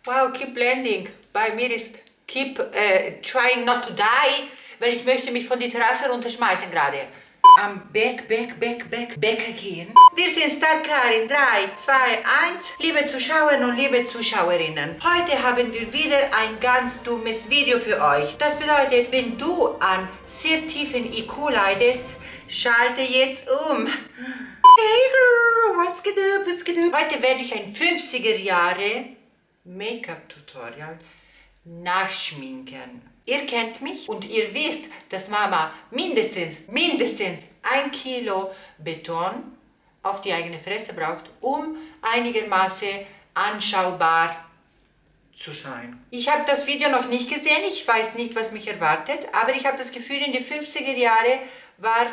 Wow, keep blending. Bei mir ist keep trying not to die, weil ich möchte mich von der Terrasse runterschmeißen gerade. Am back gehen. Wir sind startklar in 3, 2, 1. Liebe Zuschauer und liebe Zuschauerinnen, heute haben wir wieder ein ganz dummes Video für euch. Das bedeutet, wenn du an sehr tiefen IQ leidest, schalte jetzt um. Hey girl, was geht ab? Heute werde ich ein 50er Jahre Make-up-Tutorial nachschminken. Ihr kennt mich und ihr wisst, dass Mama mindestens 1 Kilo Beton auf die eigene Fresse braucht, um einigermaßen anschaubar zu sein. Ich habe das Video noch nicht gesehen, ich weiß nicht, was mich erwartet, aber ich habe das Gefühl, in den 50er Jahren war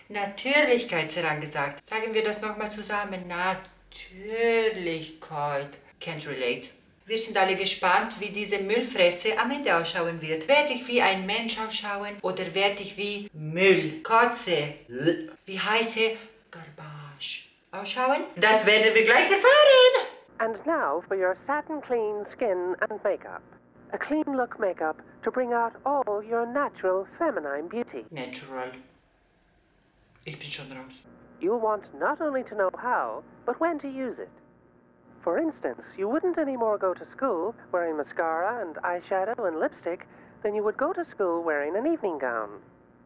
Natürlichkeit herangesagt. Sagen wir das nochmal zusammen. Natürlichkeit. Can't relate. Wir sind alle gespannt, wie diese Müllfresse am Ende ausschauen wird. Werde ich wie ein Mensch ausschauen oder werde ich wie Müll, Kotze, wie heiße Garbage ausschauen? Das werden wir gleich erfahren. And now for your satin clean skin and makeup. A clean look makeup to bring out all your natural feminine beauty. Natural. Ich bin schon raus. You'll want not only to know how, but when to use it. For instance, you wouldn't anymore go to school wearing mascara and eyeshadow and lipstick than you would go to school wearing an evening gown.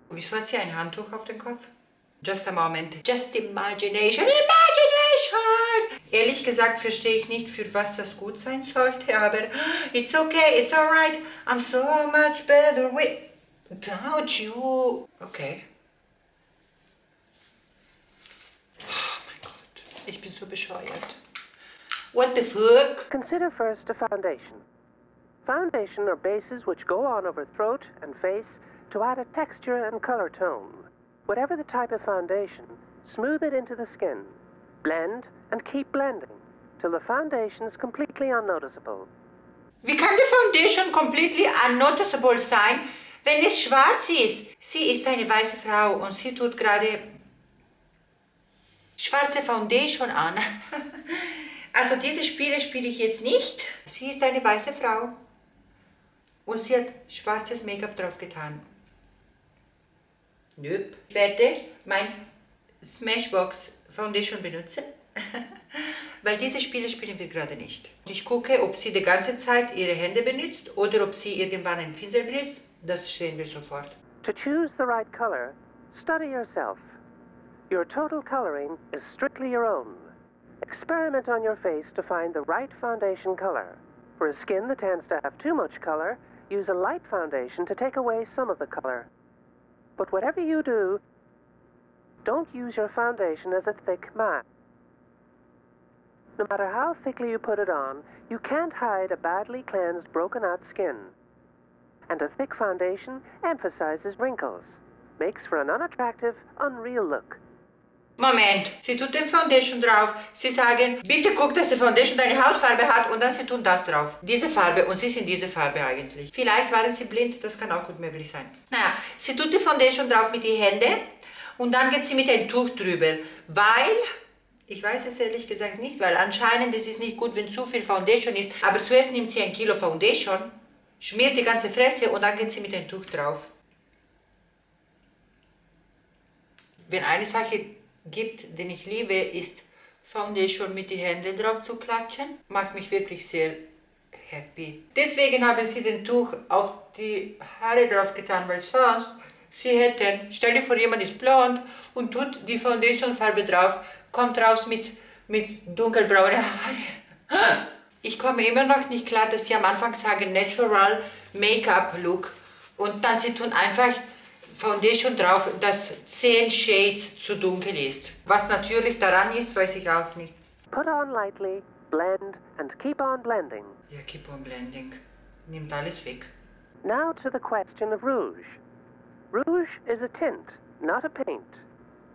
Wieso hat sie ein Handtuch auf dem Kopf? Just a moment. Just imagination. Imagination! Ehrlich gesagt verstehe ich nicht, für was das gut sein sollte, aber it's okay, it's alright. I'm so much better without you. Okay. Oh mein Gott, ich bin so bescheuert. What the fuck? Consider first a foundation. Foundation are bases which go on over throat and face to add a texture and color tone. Whatever the type of foundation, smooth it into the skin. Blend and keep blending till the foundation is completely unnoticeable. Wie kann die Foundation completely unnoticeable sein, wenn es schwarz ist? Sie ist eine weiße Frau und sie tut gerade schwarze Foundation an. Also diese Spiele spiele ich jetzt nicht. Sie ist eine weiße Frau und sie hat schwarzes Make-up drauf getan. Nöp. Ich werde mein Smashbox Foundation benutzen, weil diese Spiele spielen wir gerade nicht. Ich gucke, ob sie die ganze Zeit ihre Hände benutzt oder ob sie irgendwann einen Pinsel benutzt. Das sehen wir sofort. To choose the right color, study yourself. Your total coloring is strictly your own. Experiment on your face to find the right foundation color. For a skin that tends to have too much color, use a light foundation to take away some of the color. But whatever you do, don't use your foundation as a thick matte. No matter how thickly you put it on, you can't hide a badly cleansed, broken-out skin. And a thick foundation emphasizes wrinkles, makes for an unattractive, unreal look. Moment, sie tut den Foundation drauf. Sie sagen, bitte guck, dass die Foundation deine Hautfarbe hat und dann sie tun das drauf. Diese Farbe und sie sind diese Farbe eigentlich. Vielleicht waren sie blind, das kann auch gut möglich sein. Naja, sie tut die Foundation drauf mit den Händen und dann geht sie mit einem Tuch drüber. Weil, ich weiß es ehrlich gesagt nicht, weil anscheinend ist es nicht gut, wenn zu viel Foundation ist. Aber zuerst nimmt sie 1 Kilo Foundation, schmiert die ganze Fresse und dann geht sie mit einem Tuch drauf. Wenn eine Sache gibt, den ich liebe, ist Foundation mit den Händen drauf zu klatschen. Macht mich wirklich sehr happy. Deswegen haben sie den Tuch auf die Haare drauf getan, weil sonst sie hätten, stell dir vor, jemand ist blond und tut die Foundation-Farbe drauf, kommt raus mit dunkelbraunen Haaren. Ich komme immer noch nicht klar, dass sie am Anfang sagen Natural Make-up Look und dann sie tun einfach Foundation drauf, das 10 Shades zu dunkel ist. Was natürlich daran ist, weiß ich auch nicht. Put on lightly, blend and keep on blending. Ja, keep on blending. Nimmt alles weg. Now to the question of rouge. Rouge is a tint, not a paint.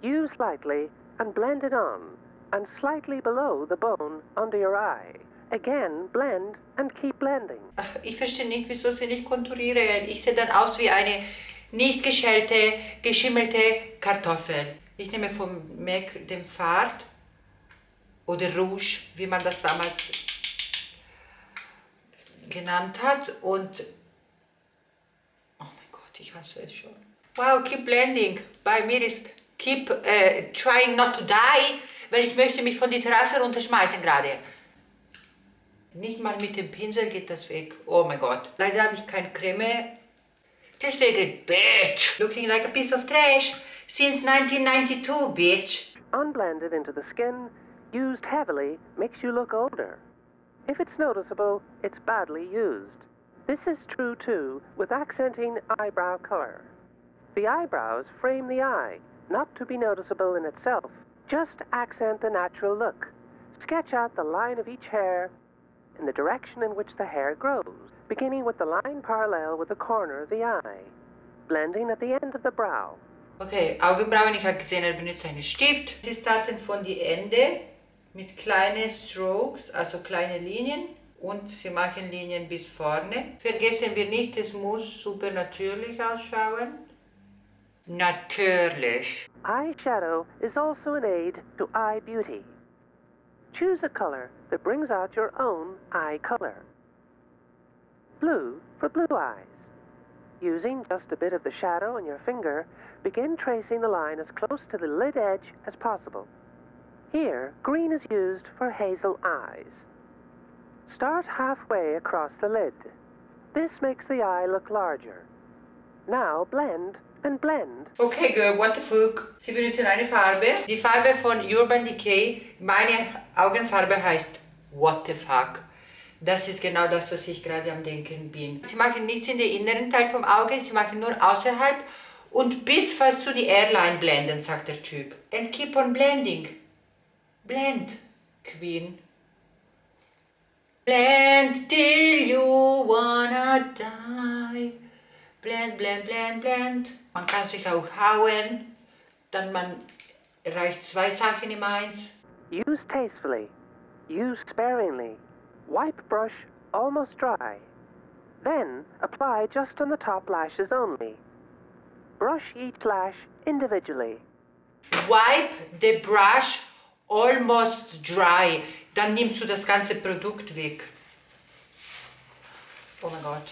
Use lightly and blend it on, and slightly below the bone under your eye. Again, blend and keep blending. Ach, ich verstehe nicht, wieso sie nicht konturieren. Ich sehe dann aus wie eine nicht geschälte, geschimmelte Kartoffel. Ich nehme vom MAC den Fard oder Rouge, wie man das damals genannt hat. Und oh mein Gott, ich hasse es schon. Wow, keep blending. Bei mir ist keep trying not to die, weil ich möchte mich von der Terrasse runterschmeißen gerade. Nicht mal mit dem Pinsel geht das weg. Oh mein Gott. Leider habe ich keine Creme. Deswegen, bitch. Looking like a piece of trash since 1992, bitch. Unblended into the skin, used heavily, makes you look older. If it's noticeable, it's badly used. This is true too with accenting eyebrow color. The eyebrows frame the eye, not to be noticeable in itself. Just accent the natural look. Sketch out the line of each hair in the direction in which the hair grows, beginning with the line parallel with the corner of the eye, blending at the end of the brow. Okay, Augenbrauen, ich habe gesehen, er benutzt einen Stift. Sie starten von die Ende mit kleinen Strokes, also kleine Linien. Und sie machen Linien bis vorne. Vergessen wir nicht, es muss super natürlich ausschauen. Natürlich. Eyeshadow is also an aid to eye beauty. Choose a color that brings out your own eye color. Blue for blue eyes. Using just a bit of the shadow on your finger, begin tracing the line as close to the lid edge as possible. Here, green is used for hazel eyes. Start halfway across the lid. This makes the eye look larger. Now blend and blend. Okay, girl, what the fuck? Sie benutzen eine Farbe. Die Farbe von Urban Decay. Meine Augenfarbe heißt What the fuck. Das ist genau das, was ich gerade am Denken bin. Sie machen nichts in den inneren Teil vom Auge, sie machen nur außerhalb und bis fast zu die Airline blenden, sagt der Typ. And keep on blending. Blend, Queen. Blend till you wanna die. Blend, blend, blend, blend. Man kann sich auch hauen, dann man erreicht zwei Sachen im Eins. Use tastefully. Use sparingly. Wipe brush almost dry. Then apply just on the top lashes only. Brush each lash individually. Wipe the brush almost dry. Dann nimmst du das ganze Produkt weg. Oh mein Gott.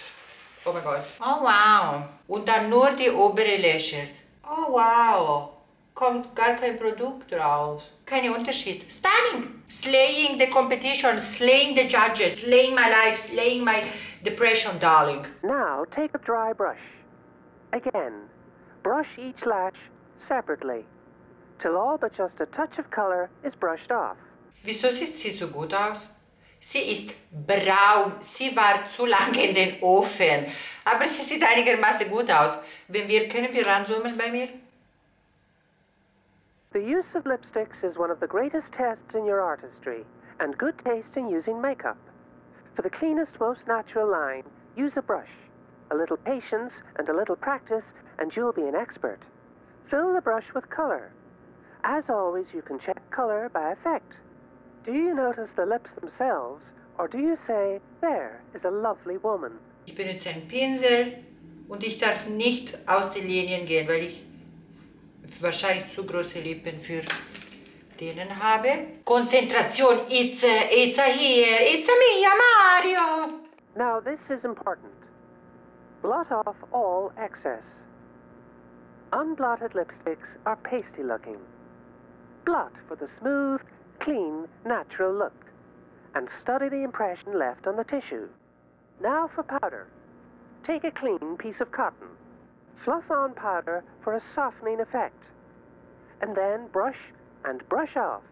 Oh mein Gott. Oh wow. Und dann nur die obere Lashes. Oh wow. Kommt gar kein Produkt raus. Kein Unterschied. Stunning. Slaying the competition, slaying the judges, slaying my life, slaying my depression, darling. Now take a dry brush. Again, brush each lash separately, till all but just a touch of color is brushed off. Wieso sieht sie so gut aus? Sie ist braun. Sie war zu lange in den Ofen. Aber sie sieht einigermaßen gut aus. Können wir ranzoomen bei mir? The use of lipsticks is one of the greatest tests in your artistry, and good taste in using makeup. For the cleanest, most natural line, use a brush. A little patience and a little practice, and you'll be an expert. Fill the brush with color. As always, you can check color by effect. Do you notice the lips themselves, or do you say, there is a lovely woman? Ich benutze einen Pinsel und ich darf nicht aus den Linien gehen, weil ich wahrscheinlich zu große Lippen für denen habe. Konzentration, it's a here, it's a me, Mario. Now this is important. Blot off all excess. Unblotted lipsticks are pasty looking. Blot for the smooth, clean, natural look, and study the impression left on the tissue. Now for powder. Take a clean piece of cotton. Fluff on powder for a softening effect. And then brush and brush off.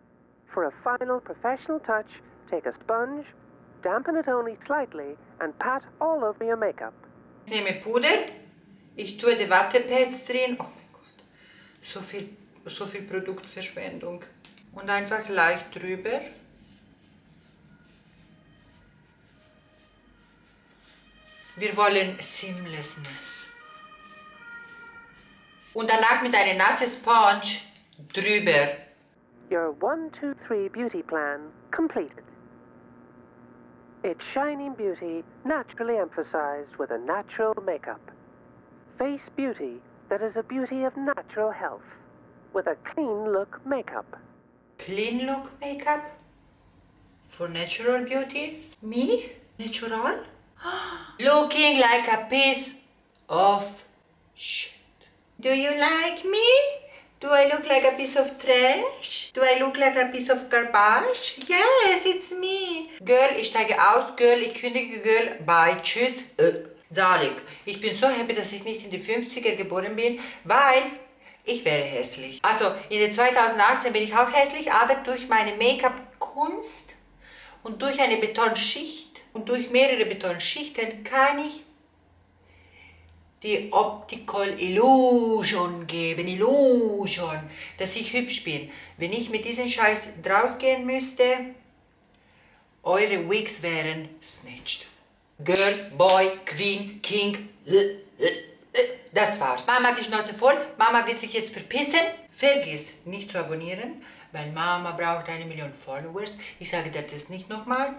For a final professional touch, take a sponge, dampen it only slightly, and pat all over your makeup. Ich nehme Puder, ich tue die Wattepads drin. Oh mein Gott, so viel Produktverschwendung. Und einfach leicht drüber. Wir wollen Seamlessness. Und danach mit einer nassen Sponge drüber. Your 1, 2, 3 beauty plan completed. It's shining beauty naturally emphasized with a natural makeup. Face beauty that is a beauty of natural health with a clean look makeup. Clean look makeup? For natural beauty? Me? Natural? Looking like a piece of shit. Do you like me? Do I look like a piece of trash? Do I look like a piece of garbage? Yes, it's me. Girl, ich steige aus. Girl, ich kündige. Girl, bye. Tschüss. Darling, ich bin so happy, dass ich nicht in die 50er geboren bin, weil ich wäre hässlich. Also, in den 2018 bin ich auch hässlich, aber durch meine Make-up-Kunst und durch eine Betonschicht und durch mehrere Betonschichten kann ich die Optical Illusion geben, dass ich hübsch bin. Wenn ich mit diesem Scheiß rausgehen müsste, eure Wigs wären snatched. Girl, Boy, Queen, King, das war's. Mama hat die Schnauze voll, Mama wird sich jetzt verpissen. Vergiss nicht zu abonnieren, weil Mama braucht 1 Million Followers. Ich sage dir das nicht nochmal.